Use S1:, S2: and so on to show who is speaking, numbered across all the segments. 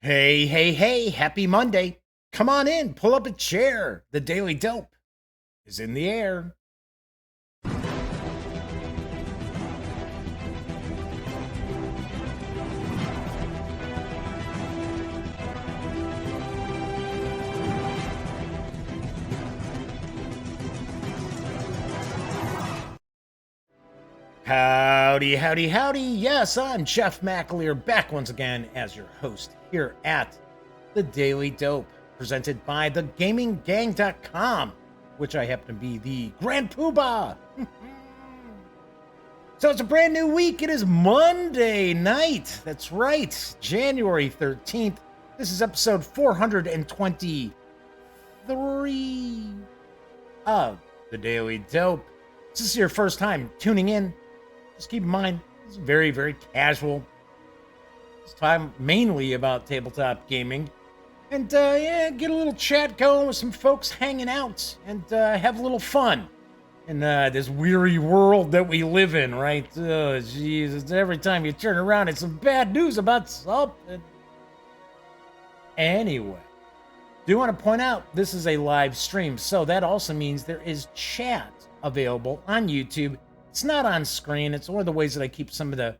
S1: Hey, hey, hey, happy Monday. Come on in, pull up a chair. The Daily Dope is in the air. Howdy, howdy, howdy. Yes, I'm Jeff McAleer, back once again as your host here at The Daily Dope, presented by thegaminggang.com, which I happen to be the Grand Poobah. So it's a brand new week. It is Monday night. That's right, January 13th. This is episode 423 of The Daily Dope. If this is your first time tuning in, just keep in mind, it's very, very casual. It's time mainly about tabletop gaming. And, get a little chat going with some folks hanging out and have a little fun in this weary world that we live in, right? Oh, Jesus. Every time you turn around, it's some bad news about something. Anyway, do want to point out this is a live stream, so that also means there is chat available on YouTube. It's not on screen. It's one of the ways that I keep some of the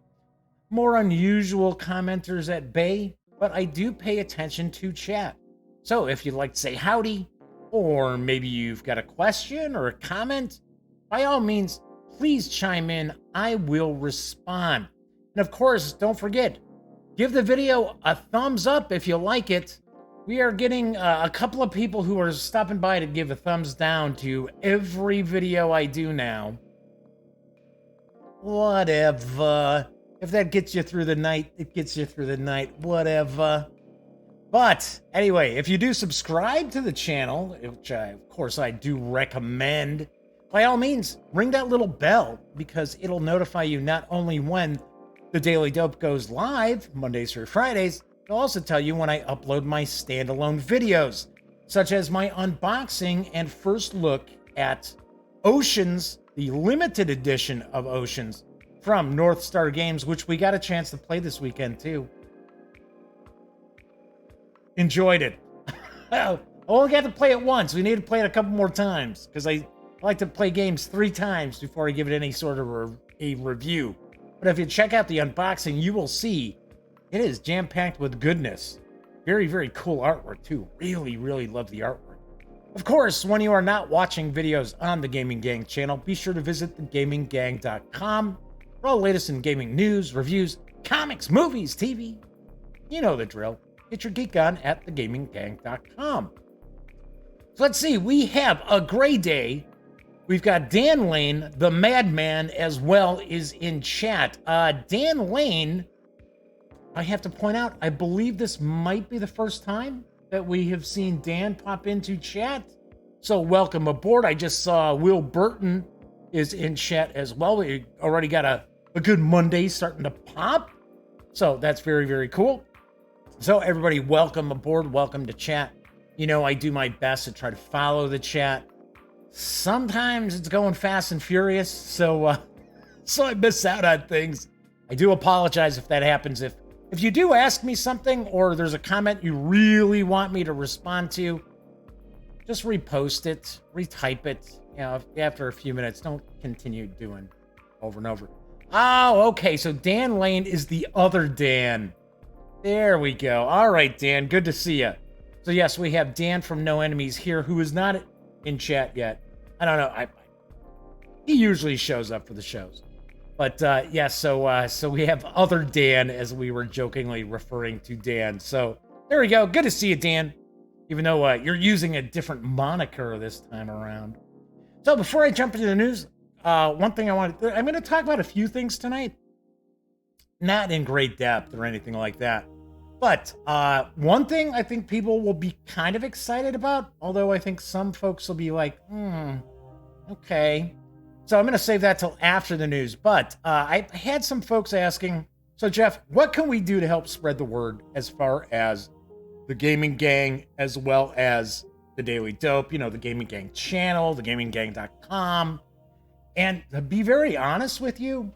S1: more unusual commenters at bay, but I do pay attention to chat. So if you'd like to say howdy, or maybe you've got a question or a comment, by all means, please chime in. I will respond. And of course, don't forget, give the video a thumbs up if you like it. We are getting a couple of people who are stopping by to give a thumbs down to every video I do now. Whatever. If that gets you through the night, it gets you through the night. Whatever. But anyway, if you do subscribe to the channel, which of course I do recommend, by all means, ring that little bell because it'll notify you not only when the Daily Dope goes live, Mondays through Fridays, it'll also tell you when I upload my standalone videos, such as my unboxing and first look at Oceans, the limited edition of Oceans from North Star Games, which we got a chance to play this weekend too. Enjoyed it. I only got to play it once. We need to play it a couple more times because I like to play games 3 times before I give it any sort of a review. But if you check out the unboxing, you will see it is jam-packed with goodness. Very, very cool artwork too. Really, really love the artwork. Of course, when you are not watching videos on the Gaming Gang channel, be sure to visit thegaminggang.com for all the latest in gaming news, reviews, comics, movies, TV. You know the drill. Get your geek on at thegaminggang.com. So let's see, we have a gray day. We've got Dan Lane, the madman, as well, is in chat. Dan Lane, I have to point out, I believe this might be the first time that we have seen Dan pop into chat. So welcome aboard. I just saw Will Burton is in chat as well. We already got a good Monday starting to pop. So that's very, very cool. So everybody, welcome aboard. Welcome to chat. You know, I do my best to try to follow the chat. Sometimes it's going fast and furious, so I miss out on things. I do apologize if that happens. If you do ask me something or there's a comment you really want me to respond to, just repost it, retype it. You know, after a few minutes, don't continue doing over and over. Oh, okay, so Dan Lane is the other Dan. There we go. All right, Dan, good to see you. So yes, we have Dan from No Enemies here, who is not in chat yet. I don't know. He usually shows up for the shows. But yeah, so we have other Dan, as we were jokingly referring to Dan. So there we go. Good to see you, Dan. Even though you're using a different moniker this time around. So before I jump into the news, one thing I'm going to talk about a few things tonight. Not in great depth or anything like that. But one thing I think people will be kind of excited about, although I think some folks will be like, okay. So I'm going to save that till after the news. But I had some folks asking, so Jeff, what can we do to help spread the word as far as the Gaming Gang, as well as the Daily Dope, you know, the Gaming Gang channel, thegaminggang.com. And to be very honest with you,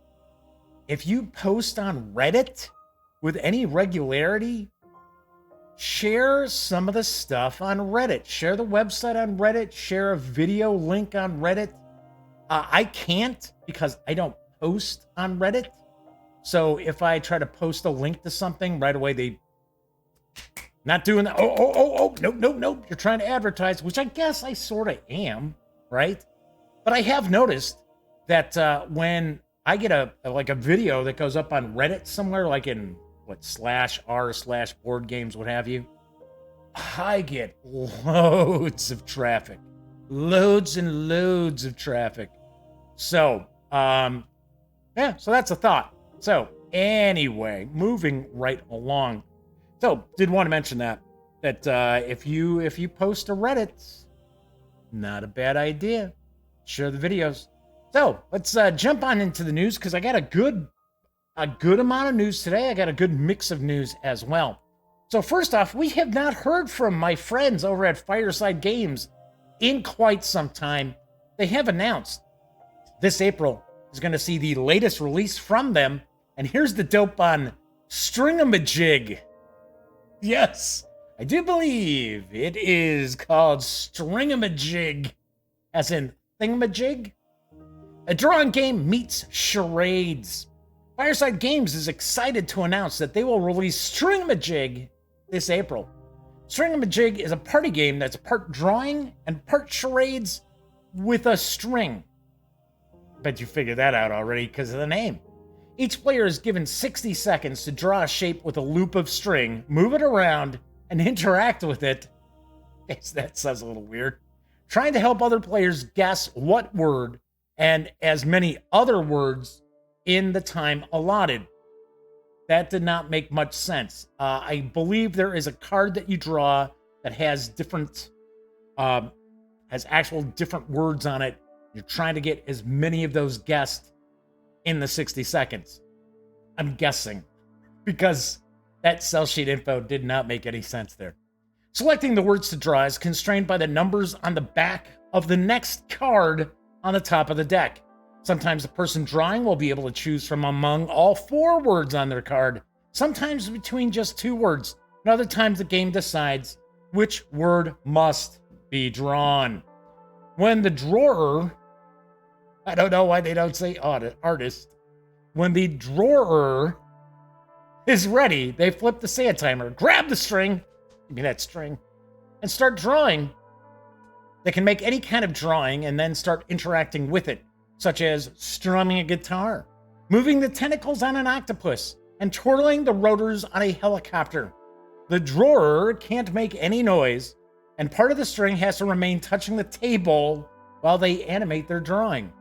S1: if you post on Reddit with any regularity, share some of the stuff on Reddit. Share the website on Reddit. Share a video link on Reddit. I can't because I don't post on Reddit. So if I try to post a link to something right away, they not doing that. Nope. You're trying to advertise, which I guess I sort of am, right? But I have noticed that when I get a video that goes up on Reddit somewhere, like in /r/board games, what have you, I get loads of traffic. Loads and loads of traffic. So, yeah, so that's a thought. So, anyway, moving right along. So, did want to mention that if you post to Reddit, not a bad idea. Share the videos. So, let's jump on into the news because I got a good amount of news today. I got a good mix of news as well. So, first off, we have not heard from my friends over at Fireside Games in quite some time. They have announced this April is going to see the latest release from them. And here's the dope on Stringham A Jig. Yes, I do believe it is called Stringham A Jig, as in thingamajig. A drawing game meets charades. Fireside Games is excited to announce that they will release Stringham A Jig this April. Stringham A Jig is a party game that's part drawing and part charades with a string. Bet you figured that out already because of the name. Each player is given 60 seconds to draw a shape with a loop of string, move it around, and interact with it. That sounds a little weird. Trying to help other players guess what word and as many other words in the time allotted. That did not make much sense. I believe there is a card that you draw that has actual different words on it. You're trying to get as many of those guessed in the 60 seconds. I'm guessing, because that sell sheet info did not make any sense there. Selecting the words to draw is constrained by the numbers on the back of the next card on the top of the deck. Sometimes the person drawing will be able to choose from among all 4 words on their card, sometimes between just 2 words, and other times the game decides which word must be drawn. When the drawer, I don't know why they don't say artist. When the drawer is ready, they flip the sand timer, grab the string, give me that string, and start drawing. They can make any kind of drawing and then start interacting with it, such as strumming a guitar, moving the tentacles on an octopus, and twirling the rotors on a helicopter. The drawer can't make any noise, and part of the string has to remain touching the table while they animate their drawing.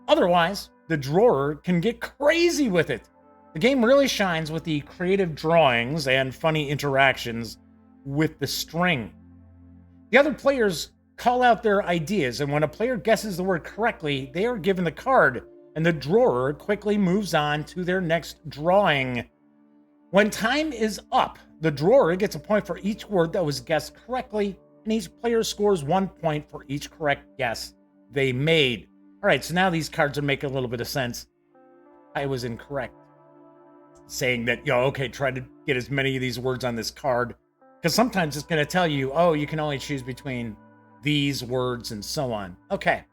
S1: Otherwise, the drawer can get crazy with it. The game really shines with the creative drawings and funny interactions with the string. The other players call out their ideas, and when a player guesses the word correctly, they are given the card, and the drawer quickly moves on to their next drawing. When time is up, the drawer gets a point for each word that was guessed correctly, and each player scores 1 point for each correct guess they made. All right, so now these cards are making a little bit of sense. I was incorrect, saying that, try to get as many of these words on this card, because sometimes it's going to tell you, you can only choose between these words and so on. Okay.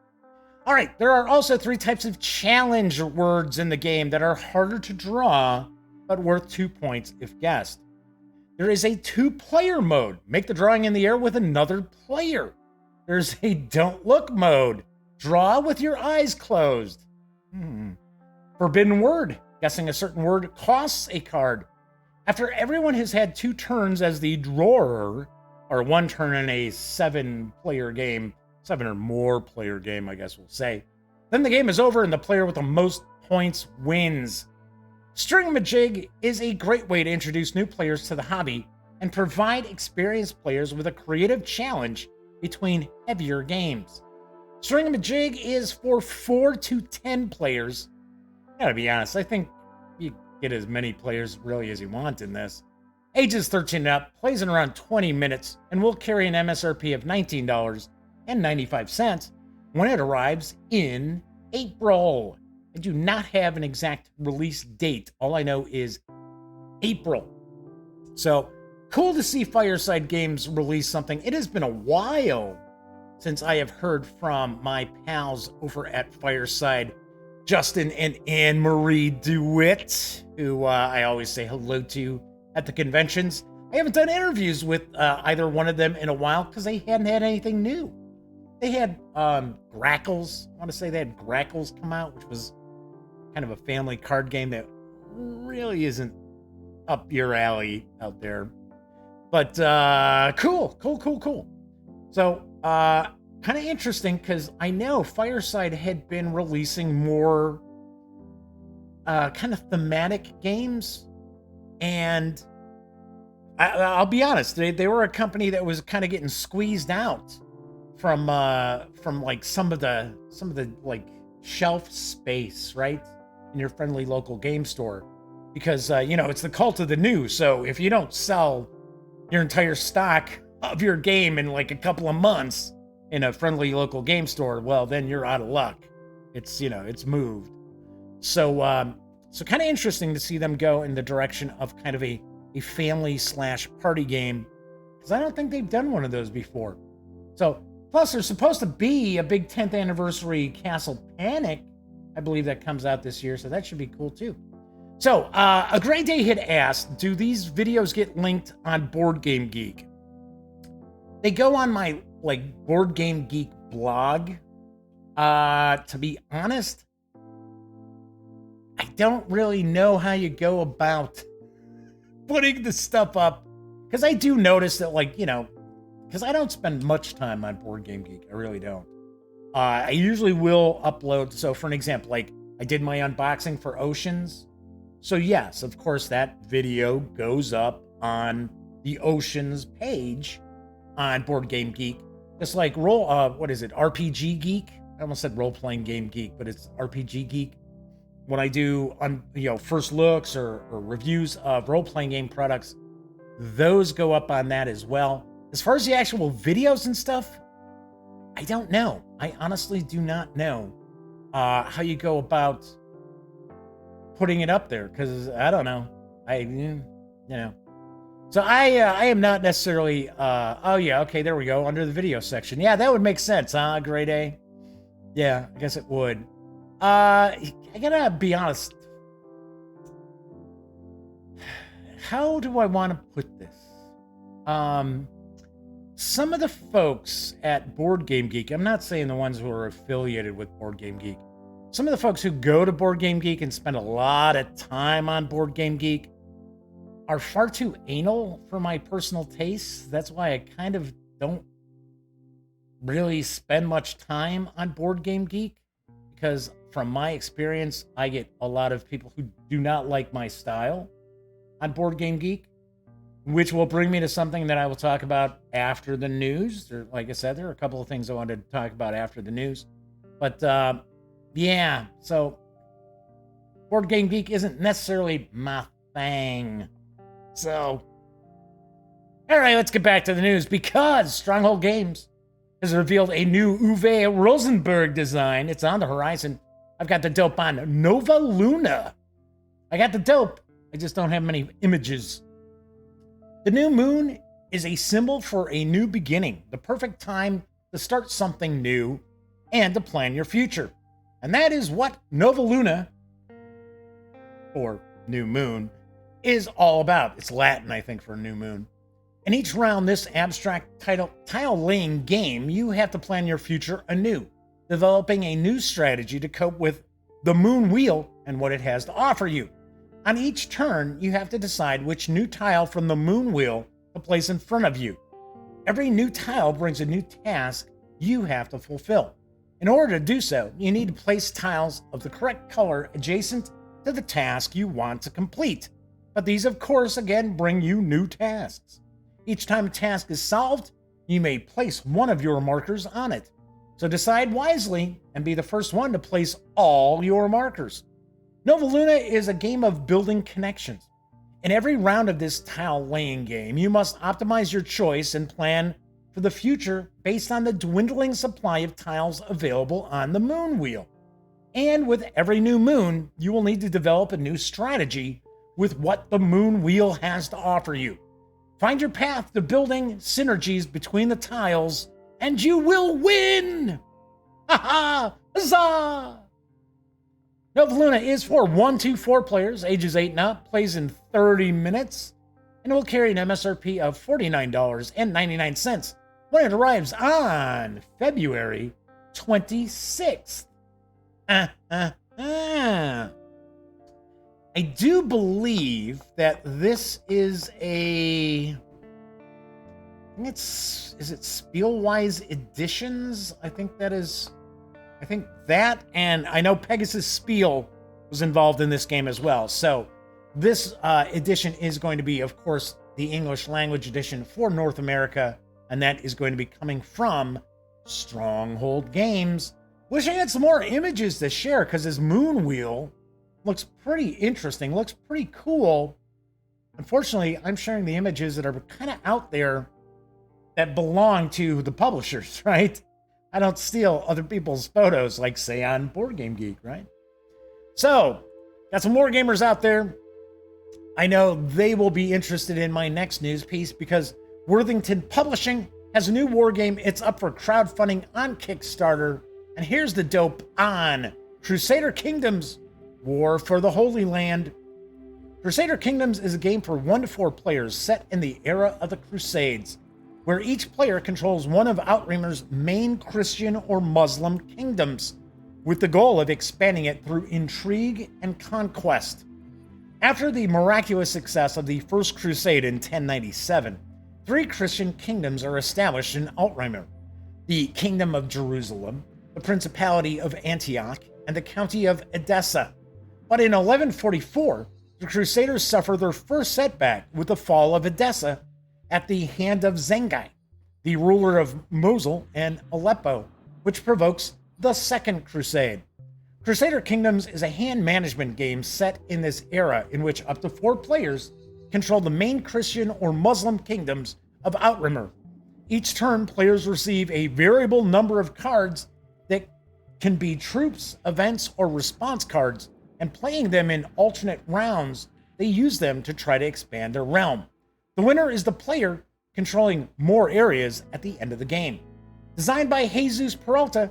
S1: All right, there are also 3 types of challenge words in the game that are harder to draw, but worth 2 points if guessed. There is a 2-player mode. Make the drawing in the air with another player. There's a don't look mode. Draw with your eyes closed. Forbidden word. Guessing a certain word costs a card. After everyone has had 2 turns as the drawer, or 1 turn in a 7-player game, 7 or more player game, I guess we'll say, then the game is over and the player with the most points wins. Stringham A Jig is a great way to introduce new players to the hobby and provide experienced players with a creative challenge between heavier games. Stringham A Jig is for 4 to 10 players. Gotta be honest, I think you get as many players really as you want in this. Ages 13 and up, plays in around 20 minutes, and will carry an MSRP of $19.95 when it arrives in April. I do not have an exact release date. All I know is April. So, cool to see Fireside Games release something. It has been a while since I have heard from my pals over at Fireside, Justin and Anne-Marie DeWitt, who I always say hello to at the conventions. I haven't done interviews with either one of them in a while because they hadn't had anything new. They had Grackles. I want to say they had Grackles come out, which was kind of a family card game that really isn't up your alley out there. But cool. So kind of interesting because I know Fireside had been releasing more kind of thematic games. And I'll be honest, they were a company that was kind of getting squeezed out from like some of the like shelf space, right, in your friendly local game store, because it's the cult of the new. So if you don't sell your entire stock of your game in like a couple of months in a friendly local game store, well, then you're out of luck. It's it's moved. So kind of interesting to see them go in the direction of kind of a family/party game, because I don't think they've done one of those before. So plus there's supposed to be a big 10th anniversary Castle Panic, I believe, that comes out this year, so that should be cool too. So a Gray Day had asked, do these videos get linked on Board Game Geek? They go on my Board Game Geek blog. To be honest, I don't really know how you go about putting the stuff up, because I do notice that, because I don't spend much time on Board Game Geek. I really don't. I usually will upload. So for an example, I did my unboxing for Oceans. So yes, of course, that video goes up on the Oceans page on Board Game Geek. Just like RPG Geek? I almost said Role-Playing Game Geek, but it's RPG Geek. When I do first looks or reviews of role-playing game products, those go up on that as well. As far as the actual videos and stuff, I don't know. I honestly do not know how you go about putting it up there, because I don't know. So I am not necessarily. Oh yeah, okay, there we go, under the video section. Yeah, that would make sense, huh? Grade A. Yeah, I guess it would. I gotta be honest. How do I want to put this? Some of the folks at Board Game Geek, I'm not saying the ones who are affiliated with Board Game Geek, some of the folks who go to Board Game Geek and spend a lot of time on Board Game Geek are far too anal for my personal tastes. That's why I kind of don't really spend much time on Board Game Geek, because from my experience, I get a lot of people who do not like my style on Board Game Geek, which will bring me to something that I will talk about after the news. Like I said, there are a couple of things I wanted to talk about after the news. But yeah, so Board Game Geek isn't necessarily my thing. So, all right, let's get back to the news, because Stronghold Games has revealed a new Uwe Rosenberg design. It's on the horizon. I've got the dope on Nova Luna. I got the dope. I just don't have many images. The new moon is a symbol for a new beginning, the perfect time to start something new and to plan your future. And that is what Nova Luna, or new moon, is all about. It's Latin, I think, for new moon. In each round, this abstract tile-laying game, you have to plan your future anew, developing a new strategy to cope with the moon wheel and what it has to offer you. On each turn, you have to decide which new tile from the moon wheel to place in front of you. Every new tile brings a new task you have to fulfill. In order to do so, you need to place tiles of the correct color adjacent to the task you want to complete. But these, of course, again, bring you new tasks. Each time a task is solved, you may place one of your markers on it. So decide wisely and be the first one to place all your markers. Nova Luna is a game of building connections. In every round of this tile-laying game, you must optimize your choice and plan for the future based on the dwindling supply of tiles available on the moon wheel. And with every new moon, you will need to develop a new strategy with what the moon wheel has to offer you. Find your path to building synergies between the tiles, and you will win! Ha ha! Huzzah! Nova Luna is for 1 to 4 players, ages 8 and up, plays in 30 minutes, and will carry an MSRP of $49.99 when it arrives on February 26th. I do believe that this is is it Spielwise Editions? I think that, and I know Pegasus Spiel was involved in this game as well. So this edition is going to be, of course, the English language edition for North America, and that is going to be coming from Stronghold Games. Wish I had some more images to share, because his moon wheel looks pretty interesting, looks pretty cool. Unfortunately, I'm sharing the images that are kind of out there that belong to the publishers, right? I don't steal other people's photos like, say, on Board Game Geek, right? So, got some more gamers out there. I know they will be interested in my next news piece because Worthington Publishing has a new war game. It's up for crowdfunding on Kickstarter. And here's the dope on Crusader Kingdoms, War for the Holy Land. Crusader Kingdoms is a game for 1 to 4 players set in the era of the Crusades, where each player controls one of Outremer's main Christian or Muslim kingdoms, with the goal of expanding it through intrigue and conquest. After the miraculous success of the First Crusade in 1097, 3 Christian kingdoms are established in Outremer: the Kingdom of Jerusalem, the Principality of Antioch, and the County of Edessa. But in 1144, the Crusaders suffer their first setback with the fall of Edessa at the hand of Zengai, the ruler of Mosul and Aleppo, which provokes the Second Crusade. Crusader Kingdoms is a hand management game set in this era in which up to 4 players control the main Christian or Muslim kingdoms of Outremer. Each turn, players receive a variable number of cards that can be troops, events, or response cards, and playing them in alternate rounds, they use them to try to expand their realm. The winner is the player controlling more areas at the end of the game. Designed by Jesus Peralta,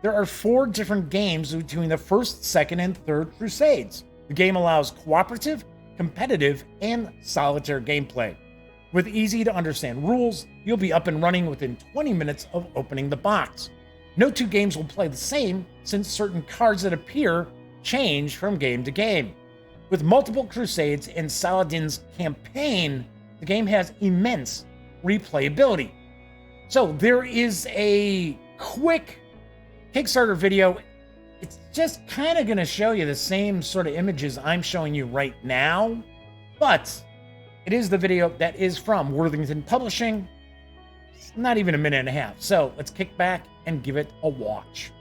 S1: there are 4 different games between the First, Second, and Third Crusades. The game allows cooperative, competitive, and solitaire gameplay. With easy-to-understand rules, you'll be up and running within 20 minutes of opening the box. No 2 games will play the same, since certain cards that appear change from game to game. With multiple Crusades and Saladin's campaign, the game has immense replayability. So there is a quick Kickstarter video. It's just kind of going to show you the same sort of images I'm showing you right now, but it is the video that is from Worthington Publishing. It's not even a minute and a half. So let's kick back and give it a watch.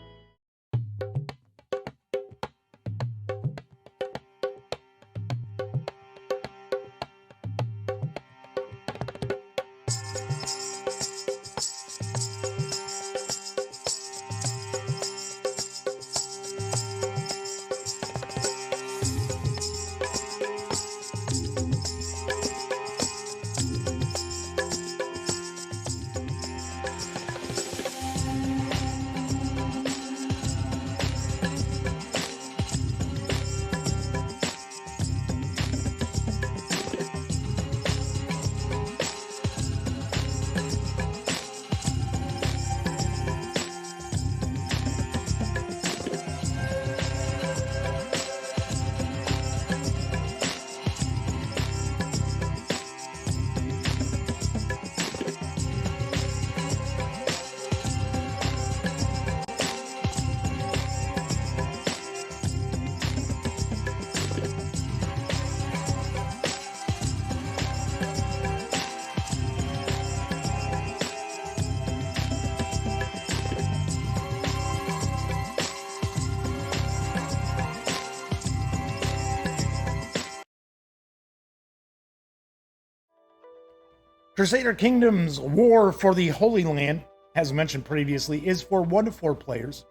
S1: Crusader Kingdoms War for the Holy Land, as mentioned previously, is for 1 to 4 players,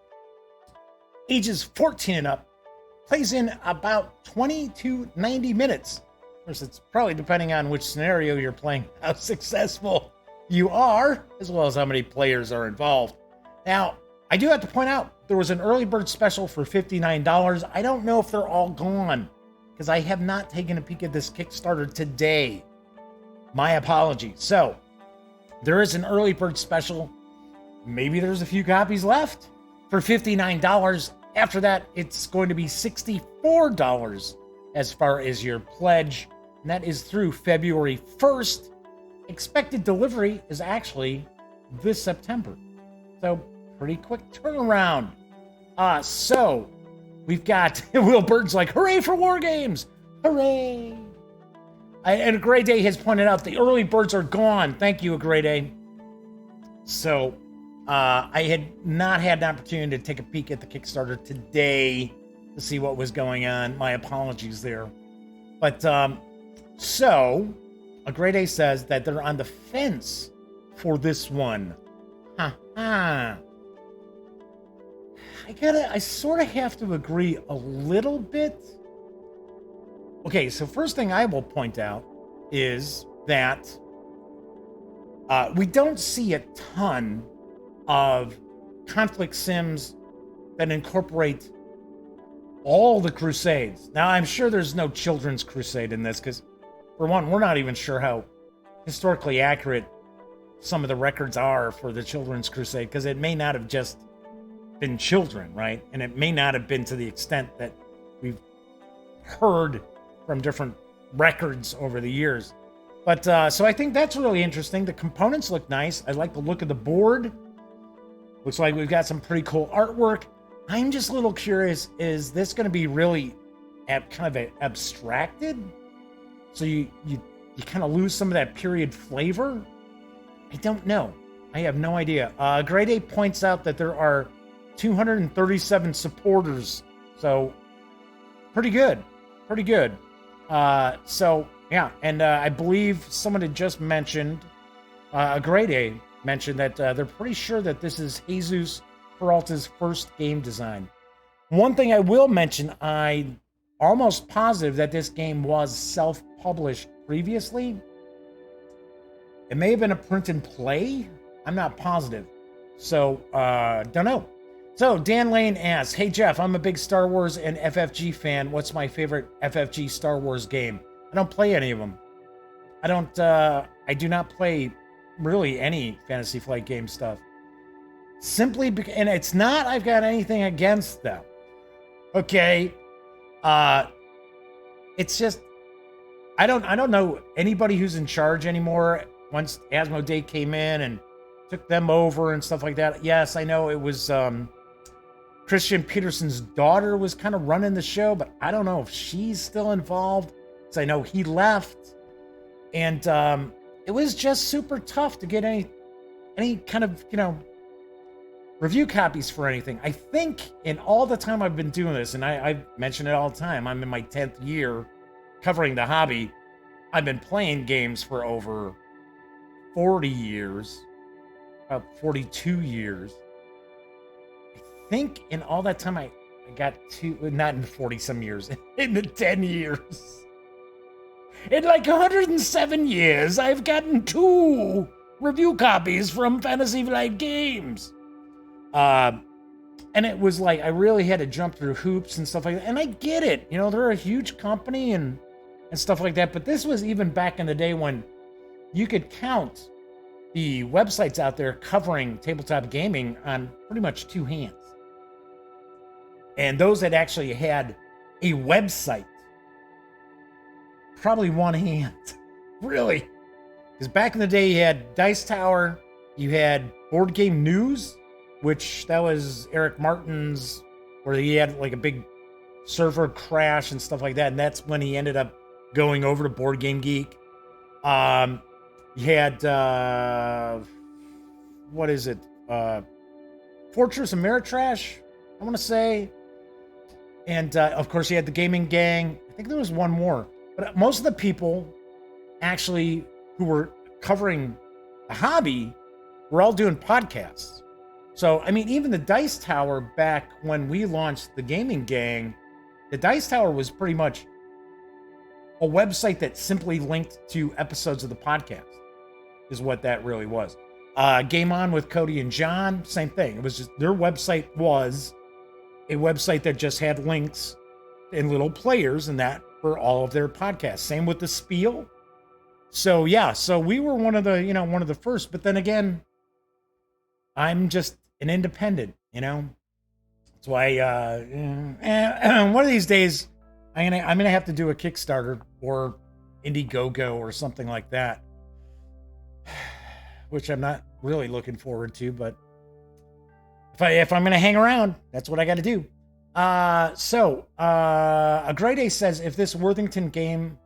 S1: ages 14 and up, plays in about 20 to 90 minutes course, it's probably depending on which scenario you're playing, how successful you are, as well as how many players are involved. Now, I do have to point out, there was an early bird special for $59. I don't know if they're all gone, because I have not taken a peek at this Kickstarter today. My apologies. So, there is an early bird special. Maybe there's a few copies left for $59. After that, it's going to be $64 as far as your pledge. And that is through February 1st. Expected delivery is actually this September. So, pretty quick turnaround. So, we've got Will Bird's like, hooray for War Games! Hooray! And A Great Day has pointed out the early birds are gone. Thank you, A Great Day. So, I had not had an opportunity to take a peek at the Kickstarter today to see what was going on. My apologies there. But, so, A Great Day says that they're on the fence for this one. I sort of have to agree a little bit. Okay, so first thing I will point out is that we don't see a ton of conflict sims that incorporate all the crusades. Now, I'm sure there's no children's crusade in this, because, for one, we're not even sure how historically accurate some of the records are for the children's crusade, because it may not have just been children, right? And it may not have been to the extent that we've heard from different records over the years. But so I think that's really interesting. The components look nice. I like the look of the board. Looks like we've got some pretty cool artwork. I'm just a little curious, is this going to be really kind of abstracted? So you kind of lose some of that period flavor? I don't know. I have no idea. Grade A points out that there are 237 supporters. So pretty good. Pretty good. So, yeah. And I believe someone had just mentioned, Grade A mentioned that they're pretty sure that this is Jesus Peralta's first game design. One thing I will mention, I'm almost positive that this game was self-published previously. It may have been a print and play. I'm not positive. So, don't know. So, Dan Lane asks, hey Jeff, I'm a big Star Wars and FFG fan. What's my favorite FFG Star Wars game? I don't play any of them. I do not play really any Fantasy Flight game stuff. Simply because, and it's not I've got anything against them. Okay. It's just, I don't know anybody who's in charge anymore. Once Asmodee came in and took them over and stuff like that. Yes, I know it was Christian Peterson's daughter was kind of running the show, but I don't know if she's still involved, because I know he left. And it was just super tough to get any kind of, review copies for anything. I think in all the time I've been doing this, and I mention it all the time, I'm in my 10th year covering the hobby. I've been playing games for over 40 years, about 42 years. I think in all that time I got not in 40 some years, in the 10 years. In like 107 years, I've gotten 2 review copies from Fantasy Flight Games. And it was like, I really had to jump through hoops and stuff like that. And I get it. They're a huge company and stuff like that. But this was even back in the day when you could count the websites out there covering tabletop gaming on pretty much 2 hands. And those that actually had a website, probably 1 hand. Really. Because back in the day, you had Dice Tower, you had Board Game News, which that was Eric Martin's, where he had like a big server crash and stuff like that. And that's when he ended up going over to Board Game Geek. You had, what is it? Fortress Ameritrash, I want to say. And, of course, you had the Gaming Gang. I think there was one more. But most of the people actually who were covering the hobby were all doing podcasts. So, I mean, even the Dice Tower back when we launched the Gaming Gang, the Dice Tower was pretty much a website that simply linked to episodes of the podcast, is what that really was. Game On with Cody and John, same thing. It was just their website was a website that just had links and little players and that for all of their podcasts. Same with the Spiel. So yeah, so we were one of the first, but then again, I'm just an independent, That's why one of these days I'm gonna have to do a Kickstarter or Indiegogo or something like that, which I'm not really looking forward to, but if I'm gonna hang around, that's what I got to do. A Great A says, if this Worthington game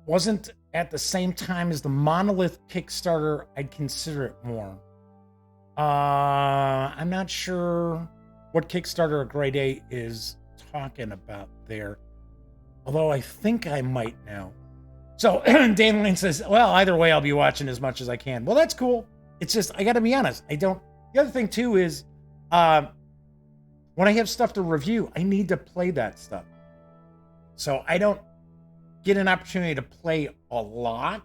S1: wasn't at the same time as the Monolith Kickstarter, I'd consider it more. I'm not sure what Kickstarter A Great A is talking about there, although I think I might know. So Dan Lane says, well, either way, I'll be watching as much as I can. Well, that's cool. It's just, I got to be honest. The other thing too is, when I have stuff to review, I need to play that stuff. So I don't get an opportunity to play a lot.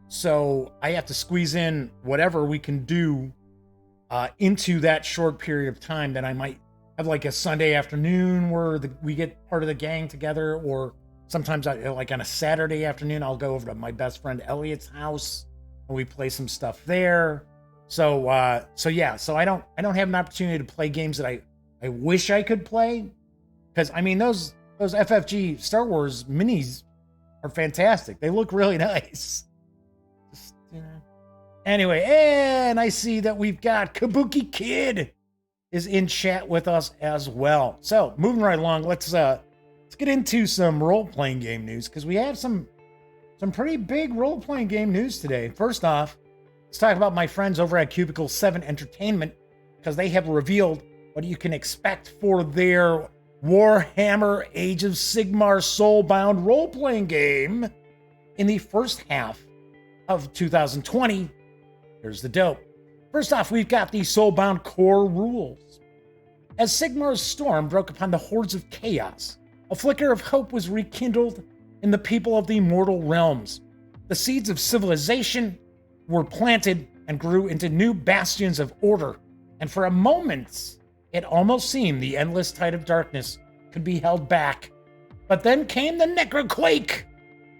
S1: So I have to squeeze in whatever we can do into that short period of time. That I might have like a Sunday afternoon where we get part of the gang together, or sometimes like on a Saturday afternoon, I'll go over to my best friend Elliot's house and we play some stuff there. So I don't have an opportunity to play games that I wish I could play, because I mean those FFG Star Wars minis are fantastic. They look really nice. Anyway, and I see that we've got Kabuki Kid is in chat with us as well. So moving right along, let's get into some role-playing game news, because we have some pretty big role-playing game news today. First off, let's talk about my friends over at Cubicle 7 Entertainment, because they have revealed what you can expect for their Warhammer Age of Sigma Soulbound role-playing game in the first half of 2020. Here's the dope. First off, we've got the Soulbound core rules. As Sigmar's storm broke upon the hordes of chaos, a flicker of hope was rekindled in the people of the mortal realms. The seeds of civilization were planted and grew into new bastions of order, and for a moment, it almost seemed the endless tide of darkness could be held back. But then came the Necroquake,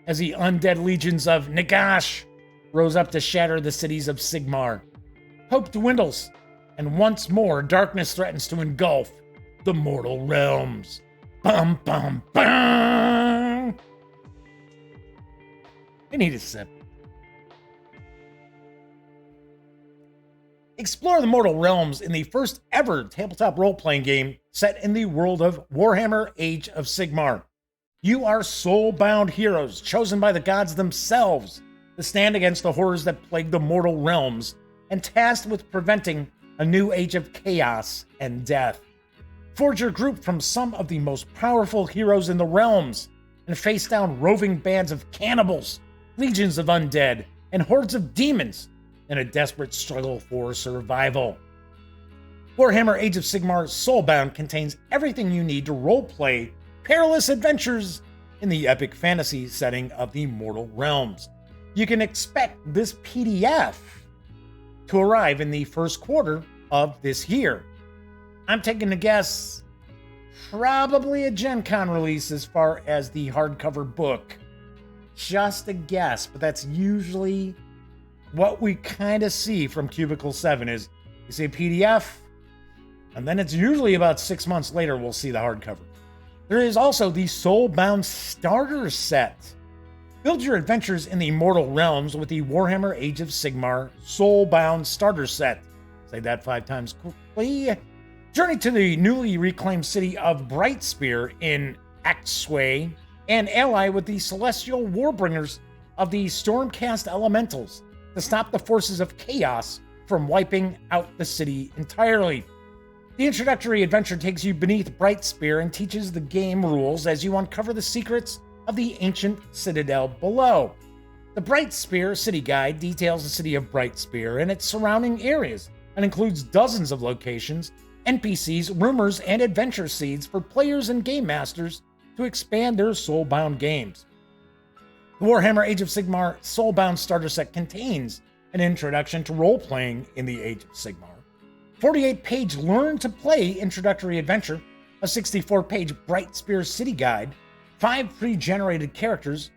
S1: as the undead legions of Nagash rose up to shatter the cities of Sigmar. Hope dwindles, and once more darkness threatens to engulf the mortal realms. Bum, bum, bum! I need a sip. Explore the mortal realms in the first ever tabletop role-playing game set in the world of Warhammer Age of Sigmar. You are soul-bound heroes chosen by the gods themselves to stand against the horrors that plague the mortal realms, and tasked with preventing a new age of chaos and death. Forge your group from some of the most powerful heroes in the realms, and face down roving bands of cannibals, legions of undead, and hordes of demons in a desperate struggle for survival. Warhammer Age of Sigmar Soulbound contains everything you need to roleplay perilous adventures in the epic fantasy setting of the mortal realms. You can expect this PDF to arrive in the first quarter of this year. I'm taking a guess, probably a Gen Con release as far as the hardcover book. Just a guess, but that's usually what we kind of see from Cubicle 7 is you see a PDF, and then it's usually about 6 months later we'll see the hardcover. There is also the Soulbound Starter Set. Build your adventures in the mortal realms with the Warhammer Age of Sigmar Soulbound Starter Set. Say that 5 times quickly. Journey to the newly reclaimed city of Brightspear in Axway and ally with the celestial warbringers of the Stormcast Elementals to stop the forces of chaos from wiping out the city entirely. The introductory adventure takes you beneath Brightspear and teaches the game rules as you uncover the secrets of the ancient citadel below. The Brightspear City Guide details the city of Brightspear and its surrounding areas and includes dozens of locations, NPCs, rumors, and adventure seeds for players and game masters to expand their Soulbound games. The Warhammer Age of Sigmar Soulbound starter set contains an introduction to role-playing in the Age of Sigmar, 48-page learn-to-play introductory adventure, a 64-page Bright Spear City Guide, 5 pre-generated characters,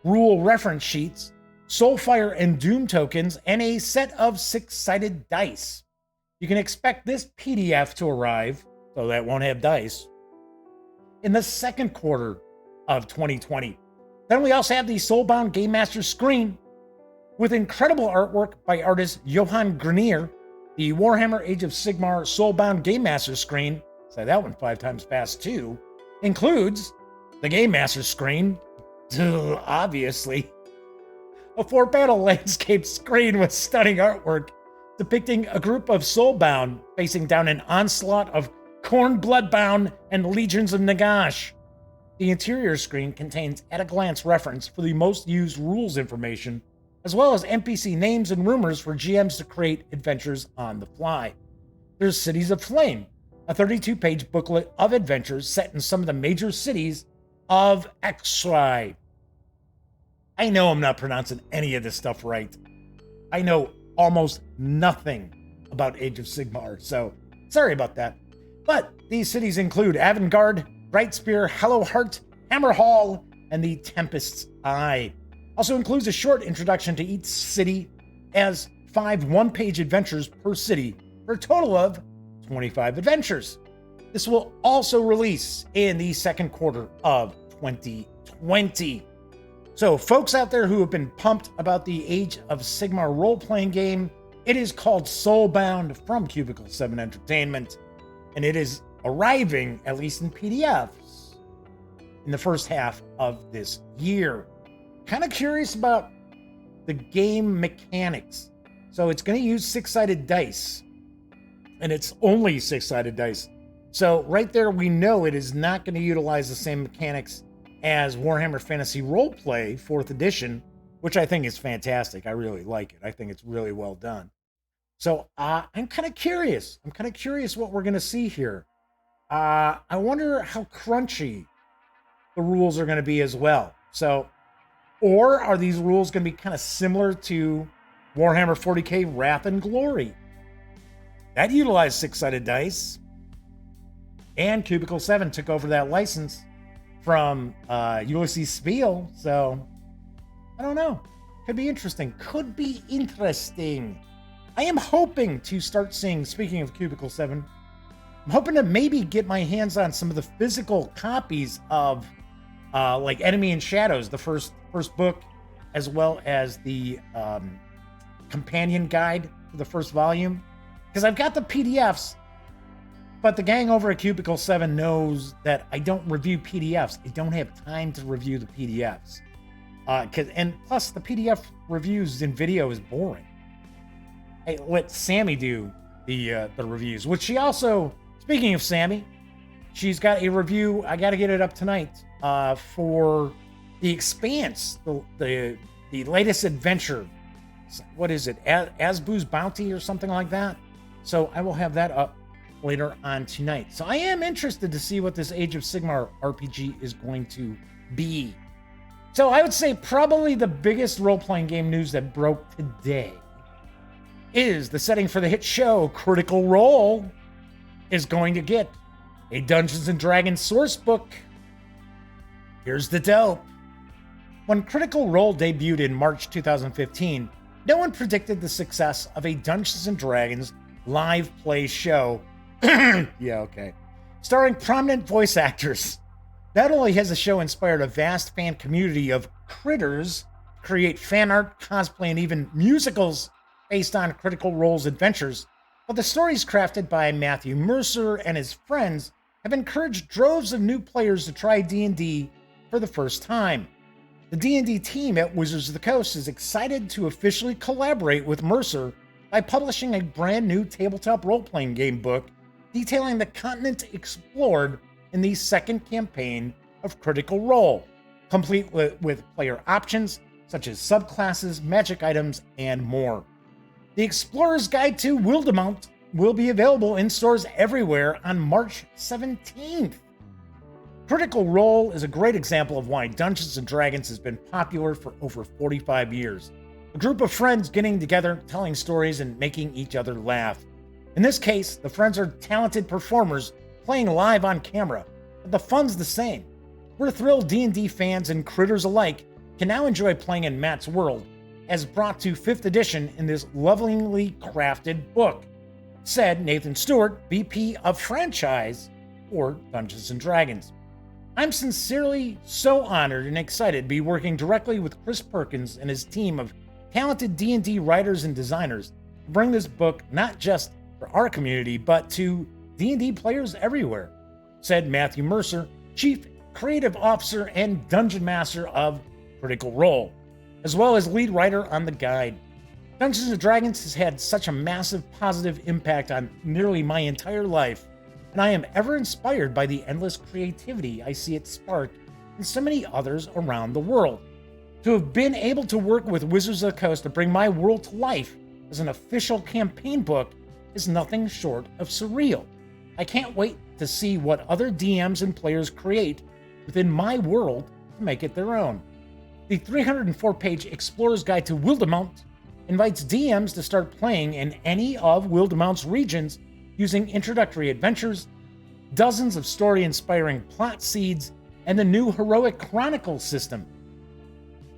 S1: rule reference sheets, Soulfire and Doom tokens, and a set of 6-sided dice. You can expect this PDF to arrive, so that won't have dice, in the second quarter of 2020. Then we also have the Soulbound Game Master screen with incredible artwork by artist Johan Grenier. The Warhammer Age of Sigmar Soulbound Game Master screen, say that one 5 times fast too, includes the Game Master screen, obviously, a 4-panel landscape screen with stunning artwork depicting a group of Soulbound facing down an onslaught of Khorne Bloodbound and Legions of Nagash. The interior screen contains at-a-glance reference for the most used rules information, as well as NPC names and rumors for GMs to create adventures on the fly. There's Cities of Flame, a 32-page booklet of adventures set in some of the major cities of Xrai. I know I'm not pronouncing any of this stuff right. I know almost nothing about Age of Sigmar, so sorry about that. But these cities include Avangard, Brightspear, Hallowheart, Hammerhall, and the Tempest's Eye. Also includes a short introduction to each city as 5 one-page adventures per city for a total of 25 adventures. This will also release in the second quarter of 2020. So folks out there who have been pumped about the Age of Sigmar role-playing game, it is called Soulbound from Cubicle 7 Entertainment, and it is arriving, at least in PDFs, in the first half of this year. Kind of curious about the game mechanics. So it's going to use 6-sided dice, and it's only 6-sided dice. So right there, we know it is not going to utilize the same mechanics as Warhammer Fantasy Roleplay 4th edition, which I think is fantastic. I really like it. I think it's really well done. So I'm kind of curious. I'm kind of curious what we're going to see here. I wonder how crunchy the rules are going to be as well. So, or are these rules going to be kind of similar to Warhammer 40k Wrath and Glory? That utilized 6-sided dice. And Cubicle 7 took over that license from Ulysses Spiel. So, I don't know. Could be interesting. Could be interesting. I am hoping to start seeing, speaking of Cubicle 7, I'm hoping to maybe get my hands on some of the physical copies of like Enemy and Shadows, the first book, as well as the companion guide for the first volume. Because I've got the PDFs, but the gang over at Cubicle 7 knows that I don't review PDFs. I don't have time to review the PDFs. And plus, the PDF reviews in video is boring. I let Sammy do the reviews, which she also, speaking of Sammy, she's got a review. I got to get it up tonight for The Expanse, the latest adventure. What is it? Asbu's Bounty or something like that. So I will have that up later on tonight. So I am interested to see what this Age of Sigmar RPG is going to be. So I would say probably the biggest role-playing game news that broke today is the setting for the hit show Critical Role is going to get a Dungeons & Dragons source book. Here's the dope. When Critical Role debuted in March 2015, no one predicted the success of a Dungeons & Dragons live play show. Yeah, okay. Starring prominent voice actors. Not only has the show inspired a vast fan community of critters to create fan art, cosplay, and even musicals based on Critical Role's adventures, but the stories crafted by Matthew Mercer and his friends have encouraged droves of new players to try D&D for the first time. The D&D team at Wizards of the Coast is excited to officially collaborate with Mercer by publishing a brand new tabletop role-playing game book detailing the continent explored in the second campaign of Critical Role, complete with player options such as subclasses, magic items, and more. The Explorer's Guide to Wildemount will be available in stores everywhere on March 17th. Critical Role is a great example of why Dungeons & Dragons has been popular for over 45 years. A group of friends getting together, telling stories, and making each other laugh. In this case, the friends are talented performers playing live on camera, but the fun's the same. We're thrilled D&D fans and critters alike can now enjoy playing in Matt's world, as brought to 5th edition in this lovingly crafted book, said Nathan Stewart, VP of Franchise for Dungeons & Dragons. I'm sincerely so honored and excited to be working directly with Chris Perkins and his team of talented D&D writers and designers to bring this book not just for our community, but to D&D players everywhere, said Matthew Mercer, Chief Creative Officer and Dungeon Master of Critical Role, as well as lead writer on the guide. Dungeons & Dragons has had such a massive positive impact on nearly my entire life, and I am ever inspired by the endless creativity I see it spark in so many others around the world. To have been able to work with Wizards of the Coast to bring my world to life as an official campaign book is nothing short of surreal. I can't wait to see what other DMs and players create within my world to make it their own. The 304-page Explorer's Guide to Wildemount invites DMs to start playing in any of Wildemount's regions using introductory adventures, dozens of story-inspiring plot seeds, and the new Heroic Chronicle system.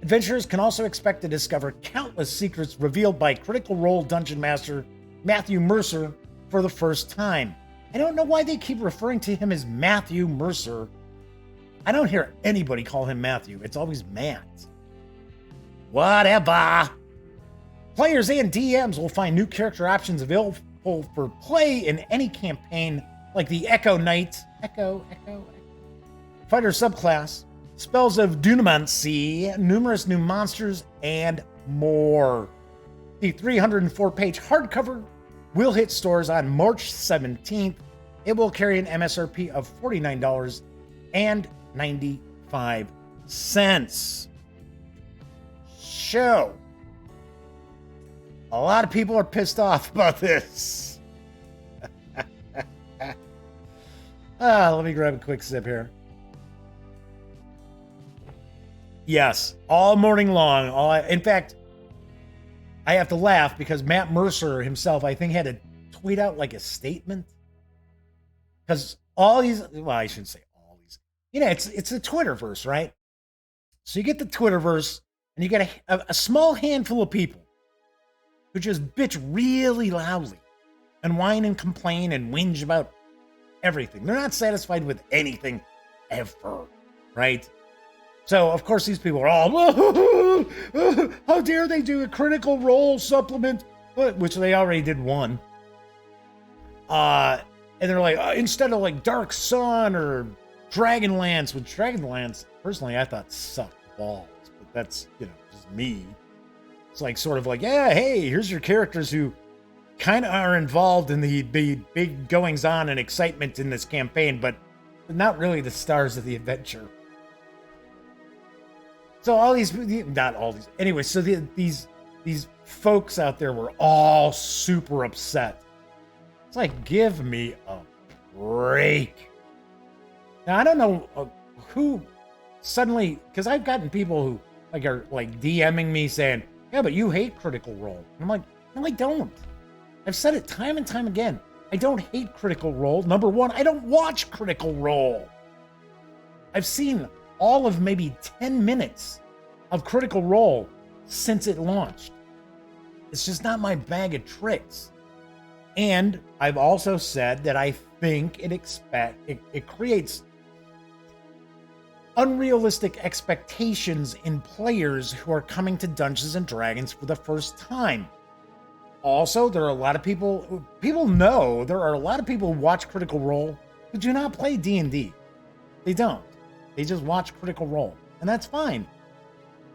S1: Adventurers can also expect to discover countless secrets revealed by Critical Role Dungeon Master Matthew Mercer for the first time. I don't know why they keep referring to him as Matthew Mercer. I don't hear anybody call him Matthew. It's always Matt. Whatever. Players and DMs will find new character options available for play in any campaign, like the Echo Knight, Fighter subclass, spells of Dunamancy, numerous new monsters, and more. The 304-page hardcover will hit stores on March 17th. It will carry an MSRP of $49.95. So, a lot of people are pissed off about this. Let me grab a quick sip here. Yes, all morning long. In fact, I have to laugh because Matt Mercer himself, I think, had to tweet out like a statement. Because all these, well, I shouldn't say all these. You know, it's a Twitterverse, right? So you get the Twitterverse, and you get a small handful of people who just bitch really loudly and whine and complain and whinge about everything. They're not satisfied with anything ever, right? So, of course, these people are all, how dare they do a Critical Role supplement, which they already did one. And they're like, instead of like Dark Sun or Dragonlance, which Dragonlance, personally, I thought sucked balls, but that's, you know, just me. It's like sort of like, yeah, hey, here's your characters who kind of are involved in the big goings on and excitement in this campaign, but not really the stars of the adventure. So all these, not all these, anyway, so these folks out there were all super upset. It's like, give me a break. Now, I don't know who suddenly, because I've gotten people who like are like DMing me saying, yeah, but you hate Critical Role. And I'm like, no, I don't. I've said it time and time again. I don't hate Critical Role. Number one, I don't watch Critical Role. I've seen all of maybe 10 minutes of Critical Role since it launched. It's just not my bag of tricks. And I've also said that I think it creates unrealistic expectations in players who are coming to Dungeons and Dragons for the first time. Also, there are a lot of people know there are a lot of people who watch Critical Role who do not play D&D. They don't. They just watch Critical Role, and that's fine.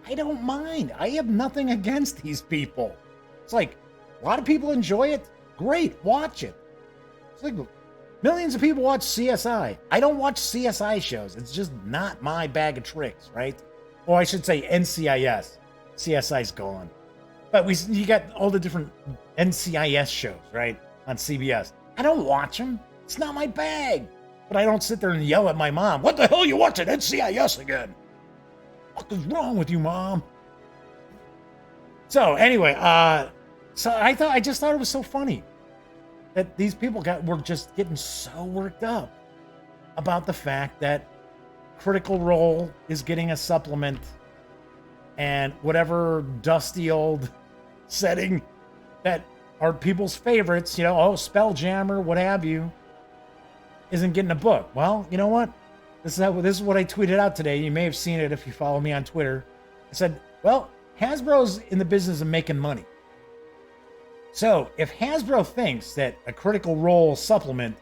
S1: I don't mind. I have nothing against these people. It's like, a lot of people enjoy it. Great, watch it. It's like millions of people watch CSI. I don't watch CSI shows. It's just not my bag of tricks, right? Or I should say NCIS. CSI's gone. But you got all the different NCIS shows, right? On CBS. I don't watch them. It's not my bag. but I don't sit there and yell at my mom. What the hell are you watching NCIS again? What is wrong with you, Mom? So anyway, so I just thought it was so funny that these people were just getting so worked up about the fact that Critical Role is getting a supplement and whatever dusty old setting that are people's favorites, Spelljammer, what have you, isn't getting a book. Well, you know what? This is what I tweeted out today. You may have seen it if you follow me on Twitter. I said, well, Hasbro's in the business of making money. So if Hasbro thinks that a Critical Role supplement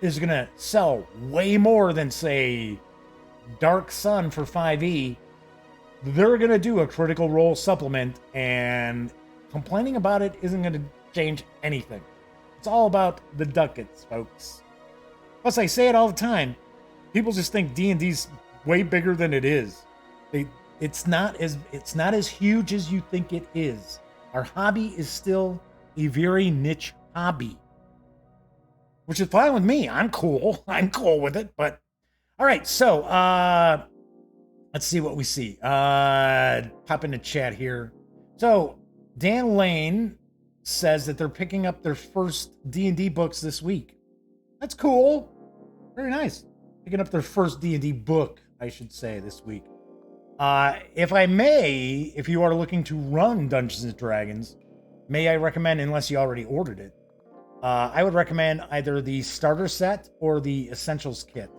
S1: is going to sell way more than, say, Dark Sun for 5e, they're going to do a Critical Role supplement, and complaining about it isn't going to change anything. It's all about the ducats, folks. Plus, I say it all the time. People just think D&D's way bigger than it is. It's not as huge as you think it is. Our hobby is still a very niche hobby, which is fine with me. I'm cool. I'm cool with it. But all right, so let's see what we see. Pop in the chat here. So Dan Lane says that they're picking up their first D&D books this week. That's cool. Very nice. Picking up their first D&D book, I should say, this week. If I may, if you are looking to run Dungeons & Dragons, may I recommend, unless you already ordered it, I would recommend either the starter set or the essentials kit,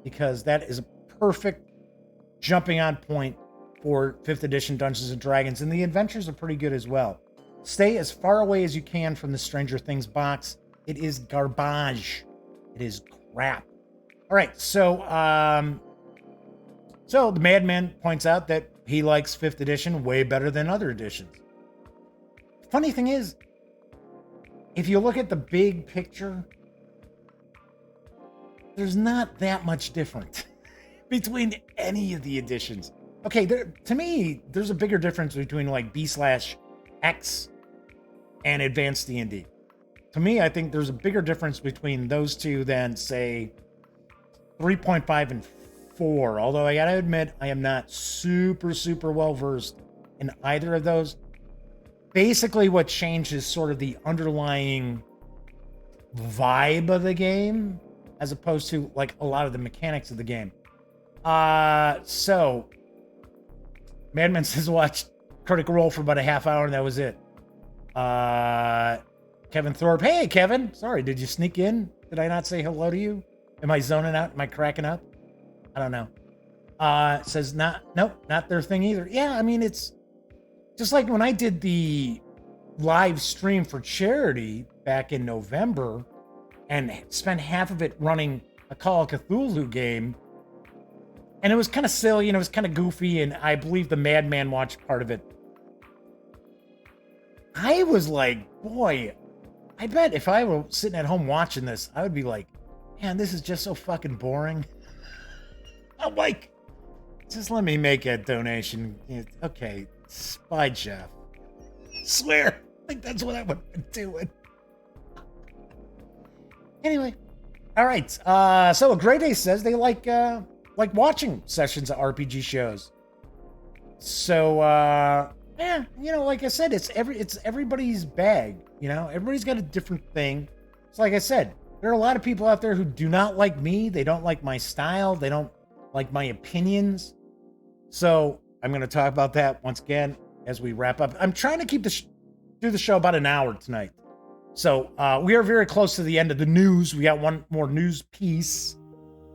S1: because that is a perfect jumping on point for 5th edition Dungeons & Dragons, and the adventures are pretty good as well. Stay as far away as you can from the Stranger Things box. It is garbage. It is crap. All right, so the Madman points out that he likes 5th edition way better than other editions. Funny thing is, if you look at the big picture, there's not that much different between any of the editions. Okay, to me, there's a bigger difference between like B/X and Advanced D&D. To me, I think there's a bigger difference between those two than, say, 3.5 and 4. Although I gotta admit, I am not super well versed in either of those. Basically, what changed is sort of the underlying vibe of the game, as opposed to like a lot of the mechanics of the game. So Madman says watch Critical Role for about a half hour and that was it. Kevin Thorpe, hey Kevin, sorry, did you sneak in? Did I not say hello to you? Am I zoning out? Am I cracking up? I don't know. Says nope, not their thing either. Yeah, I mean, it's just like when I did the live stream for charity back in November and spent half of it running a Call of Cthulhu game. And it was kind of silly and it was kind of goofy. And I believe the Madman watched part of it. I was like, boy, I bet if I were sitting at home watching this, I would be like, man, this is just so fucking boring. I'm like, just let me make a donation. Okay, Spy Jeff. Swear, like that's what I would have been doing. Anyway, all right. So a Grey Day says they like watching sessions of RPG shows. So yeah, like I said, it's everybody's bag. Everybody's got a different thing. So like I said, there are a lot of people out there who do not like me. They don't like my style. They don't like my opinions. So I'm going to talk about that once again as we wrap up. I'm trying to do the show about an hour tonight. So we are very close to the end of the news. We got one more news piece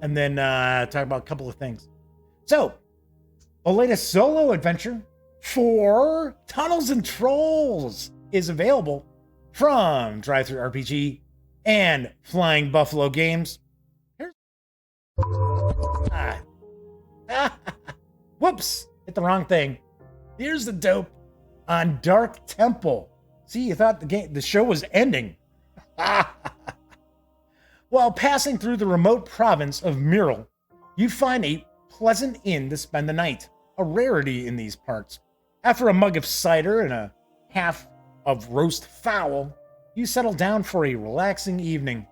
S1: and then talk about a couple of things. So the latest solo adventure for Tunnels and Trolls is available from Drive-Thru RPG and Flying Buffalo Games. Whoops, hit the wrong thing. Here's the dope on Dark Temple. See, you thought the show was ending. While passing through the remote province of Myrtle, you find a pleasant inn to spend the night, a rarity in these parts. After a mug of cider and a half of roast fowl, you settle down for a relaxing evening.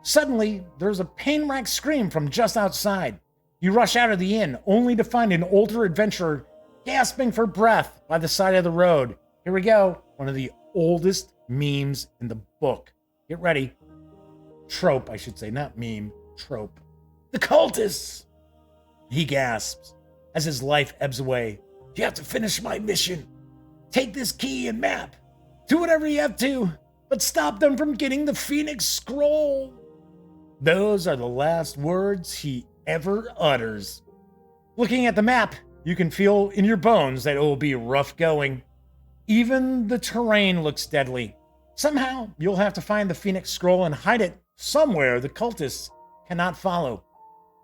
S1: Suddenly, there's a pain-racked scream from just outside. You rush out of the inn, only to find an older adventurer gasping for breath by the side of the road. Here we go. One of the oldest memes in the book. Get ready. Trope, I should say, not meme. Trope. The cultists! He gasps as his life ebbs away. You have to finish my mission. Take this key and map. Do whatever you have to, but stop them from getting the Phoenix Scroll. Those are the last words he ever utters. Looking at the map, you can feel in your bones that it will be rough going. Even the terrain looks deadly. Somehow, you'll have to find the Phoenix Scroll and hide it somewhere the cultists cannot follow.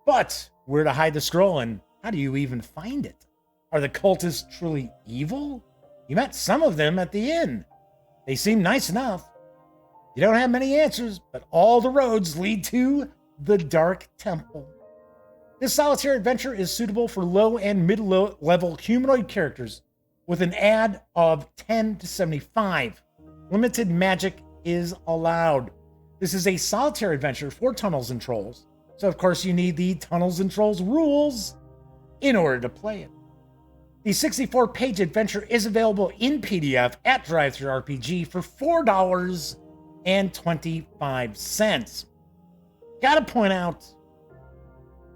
S1: But where to hide the scroll and how do you even find it? Are the cultists truly evil? You met some of them at the inn. They seem nice enough. You don't have many answers, but all the roads lead to the Dark Temple. This solitary adventure is suitable for low and mid-level humanoid characters with an ad of 10 to 75. Limited magic is allowed. This is a solitary adventure for Tunnels and Trolls, so of course you need the Tunnels and Trolls rules in order to play it. The 64-page adventure is available in PDF at DriveThruRPG for $4.25. Gotta point out,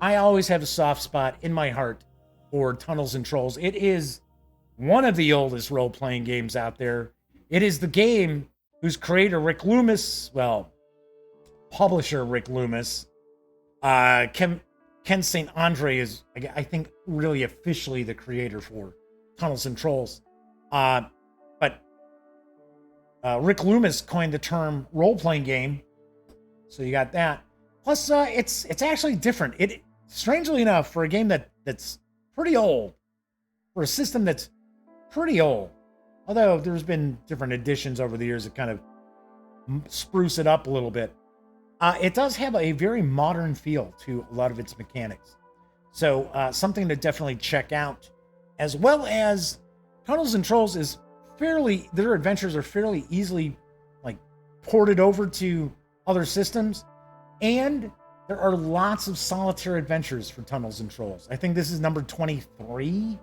S1: I always have a soft spot in my heart for Tunnels and Trolls. It is one of the oldest role-playing games out there. It is the game whose creator, Rick Loomis, publisher Rick Loomis, Ken St. Andre is, I think, really officially the creator for Tunnels and Trolls. But Rick Loomis coined the term role-playing game, so you got that. Plus, it's actually different. It, strangely enough, for a game that's pretty old, for a system that's pretty old, although there's been different additions over the years that kind of spruce it up a little bit. It does have a very modern feel to a lot of its mechanics. So something to definitely check out. As well as Tunnels and Trolls is their adventures are fairly easily ported over to other systems. And there are lots of solitary adventures for Tunnels and Trolls. I think this is number 23.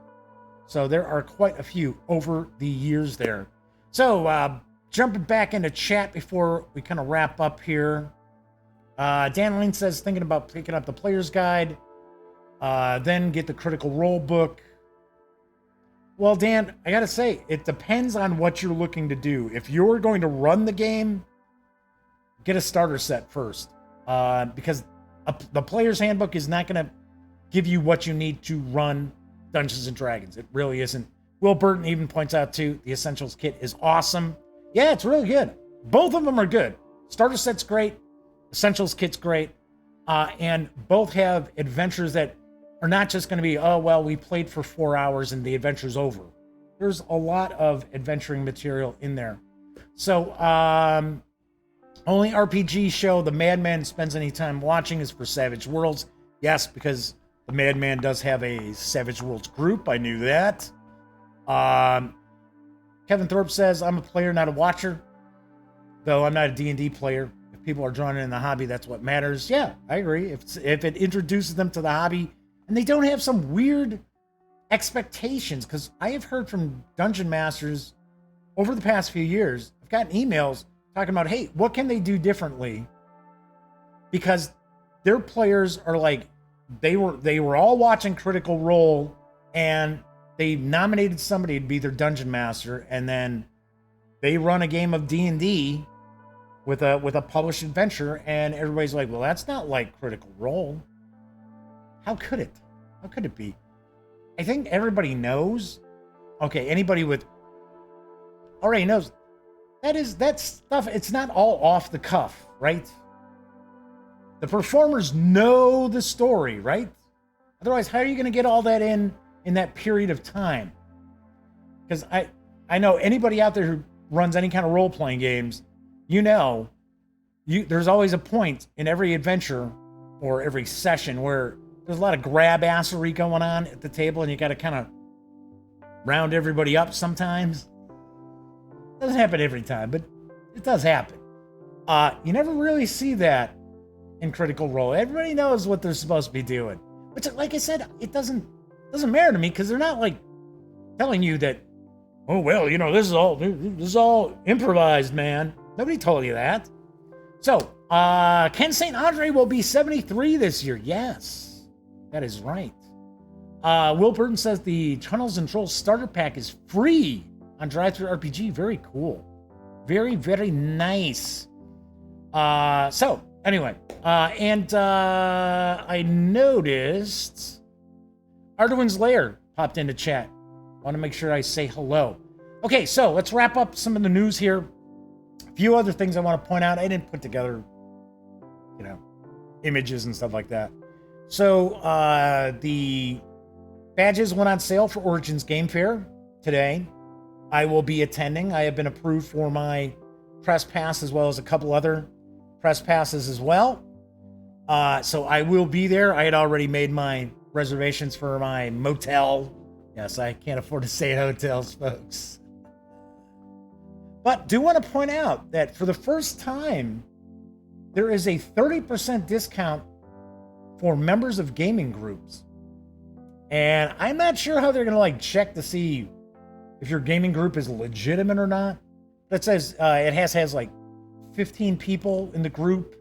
S1: So there are quite a few over the years there. So jumping back into chat before we kind of wrap up here. Dan Lane says, thinking about picking up the Player's Guide, then get the Critical Role book. Well, Dan, I gotta say, it depends on what you're looking to do. If you're going to run the game, get a starter set first. Because the Player's Handbook is not going to give you what you need to run Dungeons & Dragons. It really isn't. Will Burton even points out, too, the Essentials kit is awesome. Yeah, it's really good. Both of them are good. Starter set's great. Essentials kit's great. And both have adventures that are not just going to be, oh, well, we played for 4 hours and the adventure's over. There's a lot of adventuring material in there. So, only RPG show the Madman spends any time watching is for Savage Worlds. Yes, because the Madman does have a Savage Worlds group. I knew that. Kevin Thorpe says, I'm a player, not a watcher. Though I'm not a D&D player. If people are drawn in the hobby, that's what matters. Yeah, I agree. If it introduces them to the hobby and they don't have some weird expectations, because I have heard from dungeon masters over the past few years, I've gotten emails talking about, hey, what can they do differently? Because their players are like, they were all watching Critical Role and they nominated somebody to be their dungeon master, and then they run a game of D&D with a published adventure, and everybody's like, well, that's not like Critical Role. How could it? How could it be? I think everybody knows. Okay, anybody with already knows that stuff, it's not all off the cuff, right? The performers know the story, right? Otherwise, how are you going to get all that in that period of time? Because I know anybody out there who runs any kind of role-playing games, there's always a point in every adventure or every session where there's a lot of grab-assery going on at the table, and you got to kind of round everybody up sometimes. Doesn't happen every time, but it does happen. You never really see that in Critical Role. Everybody knows what they're supposed to be doing. Which, like I said, it doesn't matter to me because they're not like telling you that, oh well, you know, this is all improvised, man. Nobody told you that. So, Ken St. Andre will be 73 this year. Yes, that is right. Will Burton says the Tunnels and Trolls starter pack is free on Drive-Thru RPG. Very cool. Very, very nice. So, anyway, I noticed Arduin's Lair popped into chat. Want to make sure I say hello. Okay, so let's wrap up some of the news here. A few other things I want to point out. I didn't put together, you know, images and stuff like that. So, the badges went on sale for Origins Game Fair today. I will be attending. I have been approved for my press pass as well as a couple other press passes as well. So I will be there. I had already made my reservations for my motel. Yes, I can't afford to stay at hotels, folks. But do want to point out that for the first time, there is a 30% discount for members of gaming groups. And I'm not sure how they're going to like check to see if your gaming group is legitimate or not. That says it has like 15 people in the group.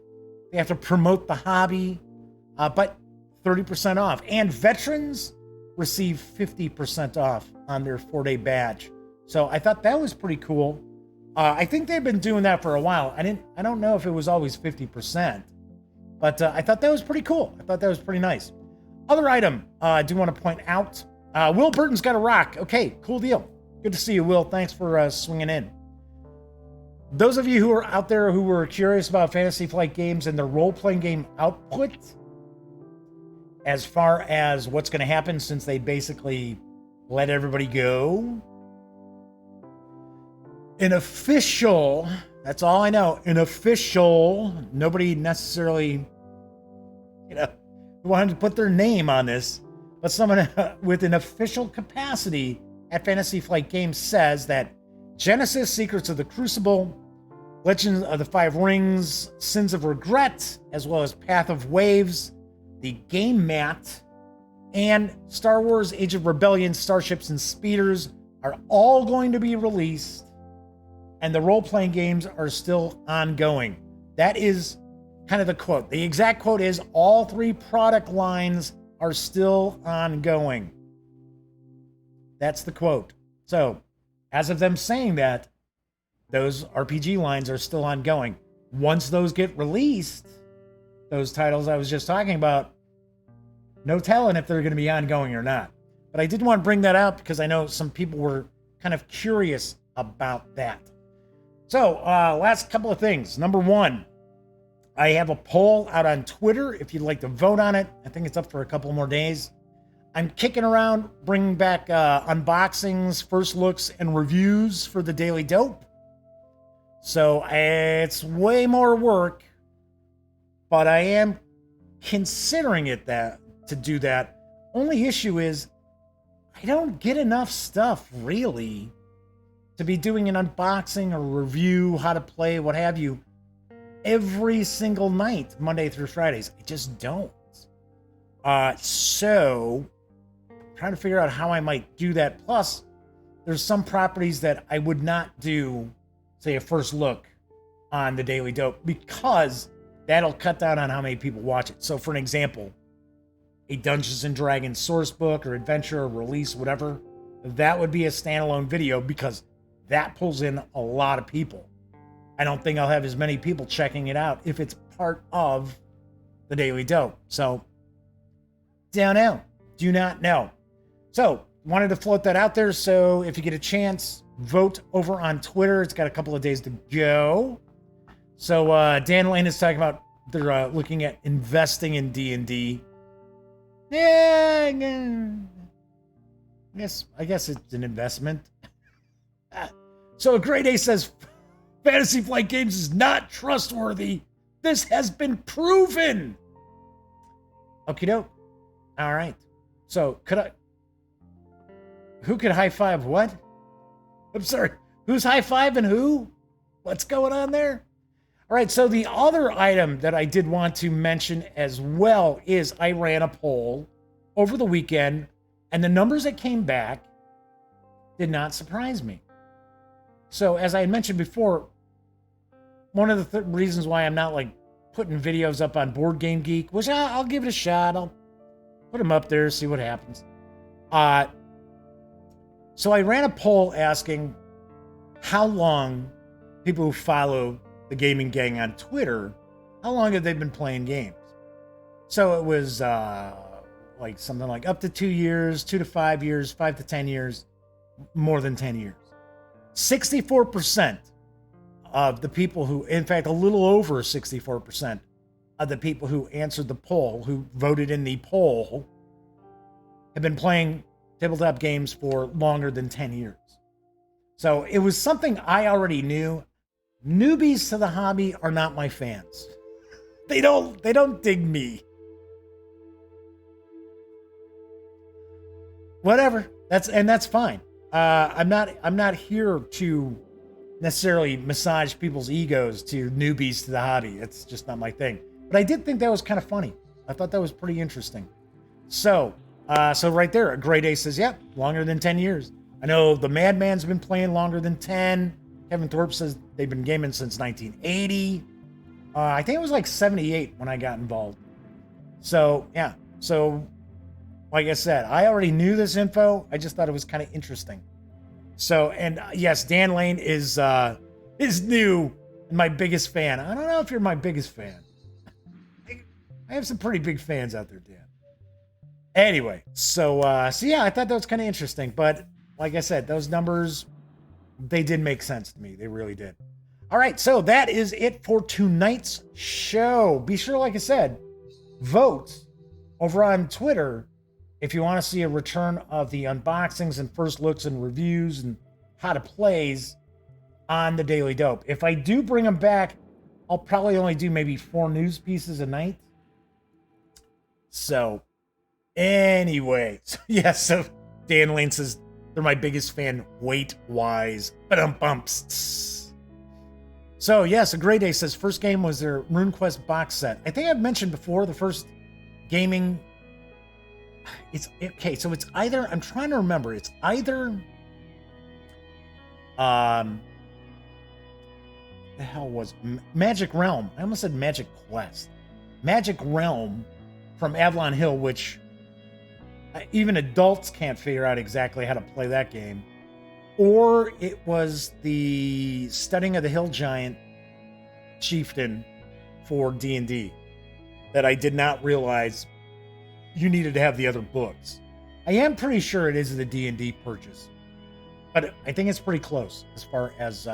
S1: They have to promote the hobby, but 30% off. And veterans receive 50% off on their 4-day badge. So I thought that was pretty cool. I think they've been doing that for a while. I don't know if it was always 50%, but I thought that was pretty cool. I thought that was pretty nice. Other item I do want to point out. Will Burton's got a rock. Okay, cool deal. Good to see you, Will. Thanks for swinging in. Those of you who are out there who were curious about Fantasy Flight Games and their role-playing game output, as far as what's going to happen since they basically let everybody go, an official, that's all I know, an official, nobody necessarily, you know, wanted to put their name on this, but someone with an official capacity at Fantasy Flight Games says that Genesis, Secrets of the Crucible, Legends of the Five Rings, Sins of Regret, as well as Path of Waves, the Game Mat, and Star Wars Age of Rebellion, Starships and Speeders are all going to be released, and the role-playing games are still ongoing. That is kind of the quote. The exact quote is, all 3 product lines are still ongoing. That's the quote. So, as of them saying that, those RPG lines are still ongoing. Once those get released, those titles I was just talking about, no telling if they're going to be ongoing or not. But I did want to bring that out because I know some people were kind of curious about that. So, last couple of things. Number 1, I have a poll out on Twitter if you'd like to vote on it. I think it's up for a couple more days. I'm kicking around, bringing back unboxings, first looks, and reviews for the Daily Dope. So it's way more work, but I am considering it to do that. Only issue is I don't get enough stuff, really, to be doing an unboxing or review, how to play, what have you, every single night, Monday through Fridays. I just don't. So trying to figure out how I might do that. Plus, there's some properties that I would not do, say, a first look on the Daily Dope, because that'll cut down on how many people watch it. So for an example, a Dungeons and Dragons source book or adventure or release, whatever, that would be a standalone video because that pulls in a lot of people. I don't think I'll have as many people checking it out if it's part of the Daily Dope. So, don't know. Do not know. So, wanted to float that out there. So, if you get a chance, vote over on Twitter. It's got a couple of days to go. So, Dan Lane is talking about they're looking at investing in D&D. Yeah, I guess it's an investment. So, a Great A says, Fantasy Flight Games is not trustworthy. This has been proven. Okie doke. All right. So, who could high five what? I'm sorry. Who's high fiving who? What's going on there? All right, so the other item that I did want to mention as well is I ran a poll over the weekend, and the numbers that came back did not surprise me. So as I had mentioned before, one of the reasons why I'm not like putting videos up on Board Game Geek, which I'll give it a shot. I'll put them up there, see what happens. So I ran a poll asking how long people who follow the Gaming Gang on Twitter, how long have they been playing games? So it was like something like up to 2 years, 2 to 5 years, 5 to 10 years, more than 10 years. 64% of the people who, in fact, a little over 64% of the people who answered the poll, who voted in the poll, have been playing tabletop games for longer than 10 years. So it was something I already knew. Newbies to the hobby are not my fans. They don't dig me. Whatever. That's fine. I'm not here to necessarily massage people's egos to newbies to the hobby. It's just not my thing. But I did think that was kind of funny. I thought that was pretty interesting. So right there, a Great A says, yep, longer than 10 years. I know the Madman's been playing longer than 10. Kevin Thorpe says they've been gaming since 1980. I think it was like 78 when I got involved. So, yeah. So, like I said, I already knew this info. I just thought it was kind of interesting. So, and yes, Dan Lane is new and my biggest fan. I don't know if you're my biggest fan. I have some pretty big fans out there, Dan. Anyway, so yeah, I thought that was kind of interesting. But like I said, those numbers, they did make sense to me. They really did. All right, so that is it for tonight's show. Be sure, like I said, vote over on Twitter if you want to see a return of the unboxings and first looks and reviews and how to plays on the Daily Dope. If I do bring them back, I'll probably only do maybe 4 news pieces a night. So, anyway, so Dan Lane says they're my biggest fan weight-wise. Ba-dum-bumps. So, yes, a Great Day says first game was their RuneQuest box set. I think I've mentioned before the first gaming... It's okay, so it's either... I'm trying to remember. It's either... the hell was... Magic Realm. I almost said Magic Quest. Magic Realm from Avalon Hill, which even adults can't figure out exactly how to play that game. Or it was the Studying of the Hill Giant Chieftain for D&D that I did not realize you needed to have the other books. I am pretty sure it is the D&D purchase, but I think it's pretty close as far as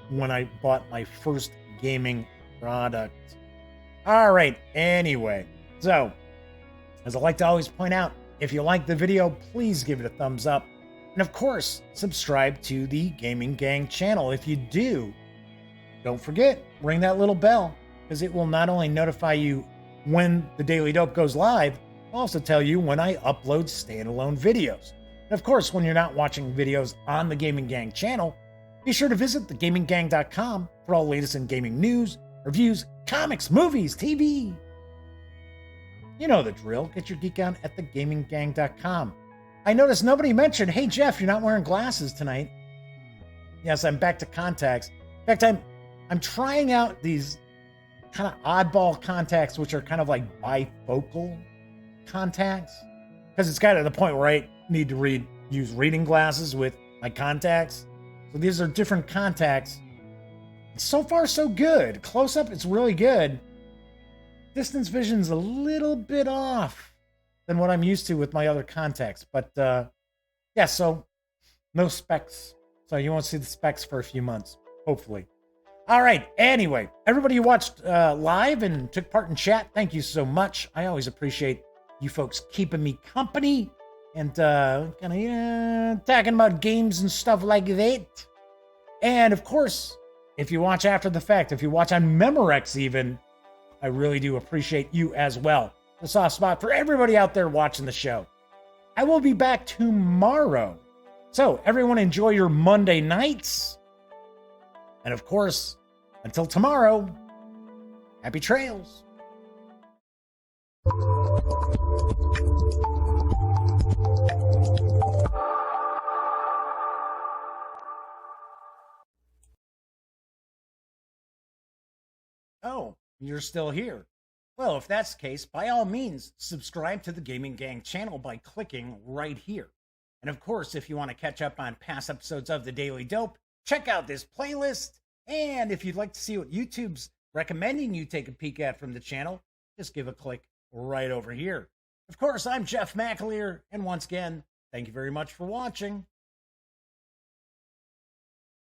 S1: when I bought my first gaming product. All right, anyway, so as I like to always point out, if you like the video, please give it a thumbs up. And of course, subscribe to the Gaming Gang channel. If you do, don't forget, ring that little bell, because it will not only notify you when the Daily Dope goes live, it'll also tell you when I upload standalone videos. And of course, when you're not watching videos on the Gaming Gang channel, be sure to visit thegaminggang.com for all the latest in gaming news, reviews, comics, movies, TV. You know the drill. Get your geek on at thegaminggang.com. I noticed nobody mentioned, hey, Jeff, you're not wearing glasses tonight. Yes, I'm back to contacts. In fact, I'm trying out these kind of oddball contacts, which are kind of like bifocal contacts. Because it's got to the point where I need to use reading glasses with my contacts. So these are different contacts. So far, so good. Close up, it's really good. Distance vision's a little bit off than what I'm used to with my other contacts. But yeah, so no specs. So you won't see the specs for a few months, hopefully. All right, anyway, everybody who watched live and took part in chat, thank you so much. I always appreciate you folks keeping me company and kind of talking about games and stuff like that. And of course, if you watch after the fact, if you watch on Memorex even, I really do appreciate you as well. A soft spot for everybody out there watching the show. I will be back tomorrow. So everyone enjoy your Monday nights. And of course, until tomorrow, Happy trails! Oh, you're still here. Well, if that's the case, by all means, subscribe to the Gaming Gang channel by clicking right here. And of course, if you want to catch up on past episodes of The Daily Dope, check out this playlist. And if you'd like to see what YouTube's recommending you take a peek at from the channel, just give a click right over here. Of course, I'm Jeff McAleer, and once again, thank you very much for watching.